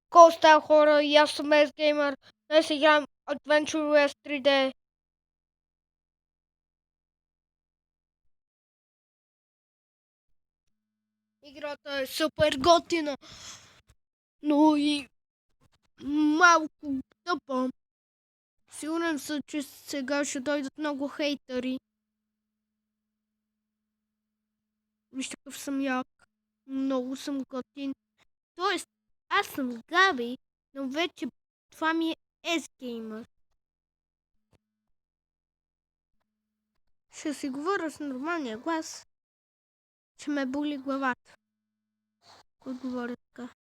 Коста хора и аз съм Gamer. Днес играем Adventure West 3D. Играта е супер готина, но и малко тъпа. Сигурен съм, че сега ще дойдат много хейтери. Вижте какъв съм як. Много съм готин. Тоест, аз съм Габи, но вече това ми е S-Gamer. Ще си говоря с нормалния глас, че ме боли главата. Кой говори така?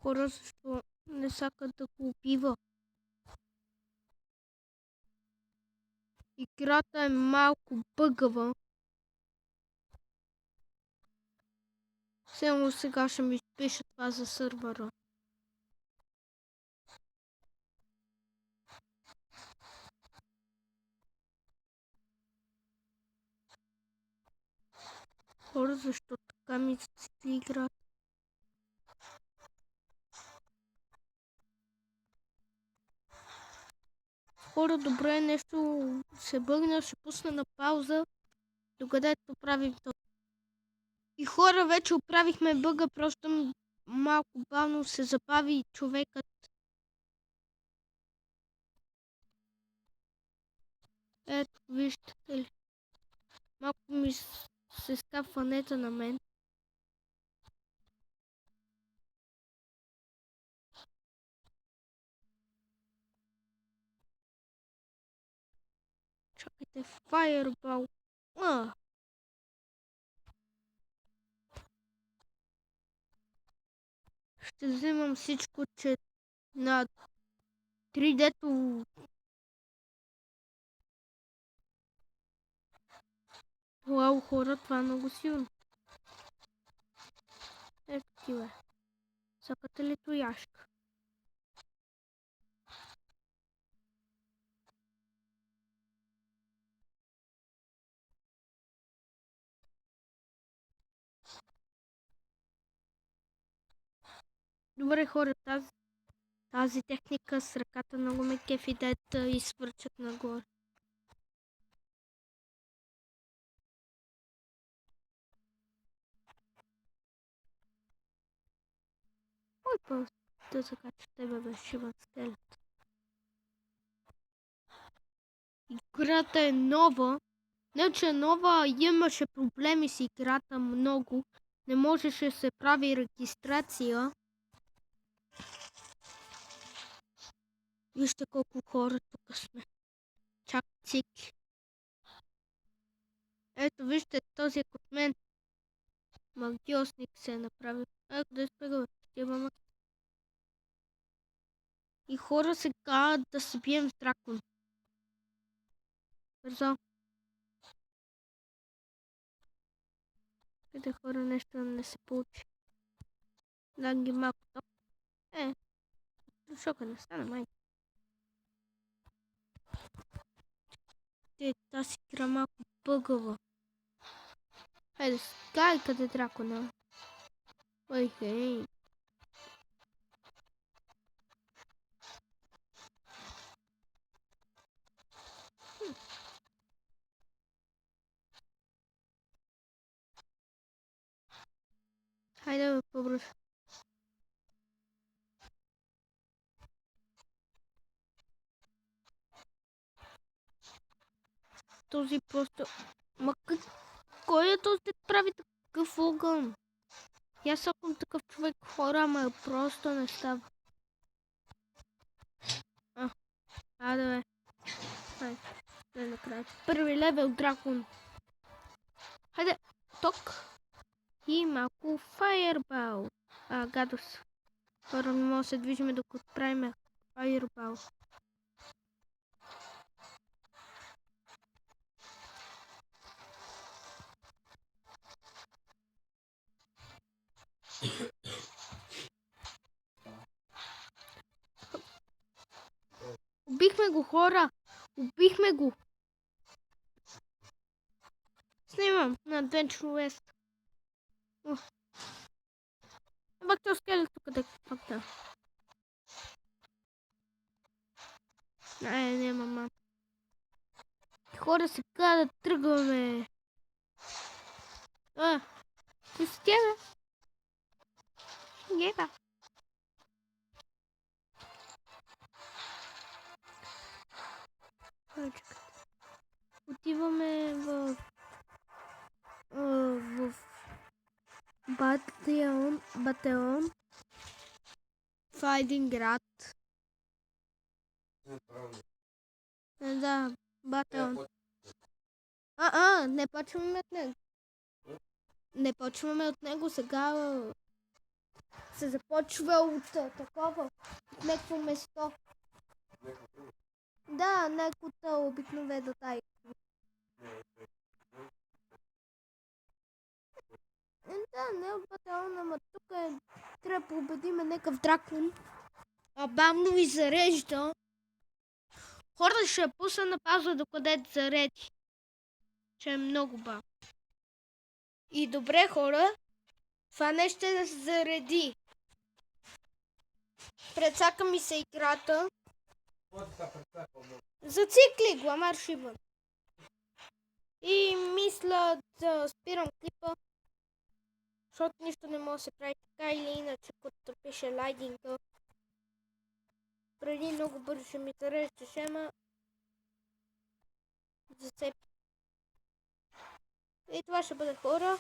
Хора, защо не сакат да го убива? Играта е малко бъгава. Само сега ще ми пише това за сървъра. Хора, защо така ми цикли играта? Хора, добре, нещо се бъгна, ще пусна на пауза, докъдето правим то. И хора, вече оправихме бъга, просто малко бавно се забави човекът. Ето, вижте ли. Малко ми се скапва нета на мен. Чакайте, Fireball. Ще вземам всичко, че на 3D-то. Вау, хора, това е много силно. Ето такива. Сакате ли тояшка? Добре, хора, тази техника с ръката много ме кефи да изсвърчат нагоре. Ой, просто да закача тебе без шиван скелет. Играта е нова. Не, че е нова, имаше проблеми с играта много. Не можеше да се прави регистрация. Вижте колко хора тук сме. Чак цик. Ето, вижте, този е от мен. Магиосник се е направил. Ето да изпегава. И хора сега да се бием с дракон. Бързо. Къде хора нещо не се получи. Да ги малко топ. Шока не стана май. Тази игра малко бъгава. Хайде, скай къде дракона. Ой, хей. Хайде, по-бързо. Този просто... Ма кой е този да прави такъв огън? И аз съм такъв човек хора, ама просто не става. Да бе. Хайде, дай накрая. Първи левел дракон. Хайде, ток. И малко фаербал. Гадост. Хора, не може да се движиме докато правим фаербал. Убихме го, хора! Убихме го! Снимам на 2 човека. Пак този скелет тук да пакна. Не, мама. Хора, сега да тръгваме. Ти си тя, бе? Геба. Отиваме в Батеон. Това е един град. Да, Батеон. Не почваме от него. Не почваме от него, сега се започва от такова, от някакво место. Да, някаква обикновена тая. Да, не от Батеон, ама тук трябва да победиме някакъв дракон. Бавно ви зарежда. Хората ще я пусна на пауза, докъде зареди. Че е много бавно. И добре, хора, това нещо ще да се зареди. Прецака ми се играта. Зацикли го, ама шибан. И мисля да спирам клипа. Защото нищо не може да се прави така или иначе, като пише лайдинга. Преди много бързо ще ми зарежда шема. Зацепи. И това ще бъде, хора.